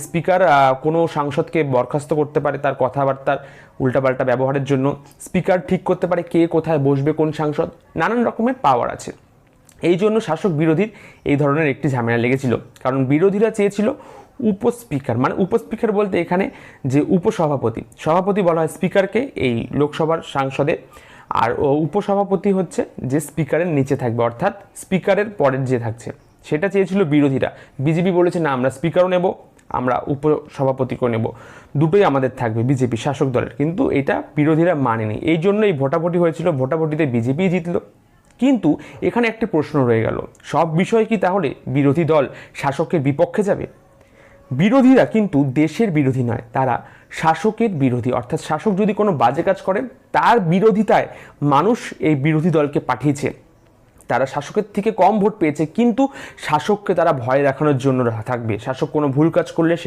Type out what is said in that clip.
Speaker কোনো সাংসদকে বরখাস্ত করতে পারে তার কথাবার্তার উল্টাপাল্টা ব্যবহারের জন্য। স্পিকার ঠিক করতে পারে কে কোথায় বসবে, কোন সাংসদ, নানান রকমের পাওয়ার আছে। এই জন্য শাসক বিরোধীর এই ধরনের একটি ঝামেলা লেগেছিল, কারণ বিরোধীরা চেয়েছিল উপস্পিকার, মানে উপস্পিকার বলতে এখানে যে উপসভাপতি, সভাপতি বলা হয় স্পিকারকে এই লোকসভার সাংসদের, আর উপসভাপতি হচ্ছে যে স্পিকারের নিচে থাকবে, অর্থাৎ স্পিকারের পরের যে থাকছে, সেটা চেয়েছিল বিরোধীরা। বিজেপি বলেছে না, আমরা স্পিকারও নেব, আমরা উপসভাপতিকেও নেব, দুটোই আমাদের থাকবে বিজেপি শাসক দলের। কিন্তু এটা বিরোধীরা মানেনি, এই জন্য এই ভোটাভুটি হয়েছিল, ভোটাভুটিতে বিজেপি জিতলো। কিন্তু এখানে একটি প্রশ্ন রয়ে গেল, সব বিষয় কি তাহলে বিরোধী দল শাসকের বিপক্ষে যাবে? বিরোধীরা কিন্তু দেশের বিরোধী নয়, তারা শাসকের বিরোধী। অর্থাৎ শাসক যদি কোনো বাজে কাজ করে, তার বিরোধিতায় মানুষ এই বিরোধী দলকে পাঠিয়েছে। তারা শাসকের থেকে কম ভোট পেয়েছে, কিন্তু শাসককে তারা ভয় দেখানোর জন্য থাকবে। শাসক কোনো ভুল কাজ করলে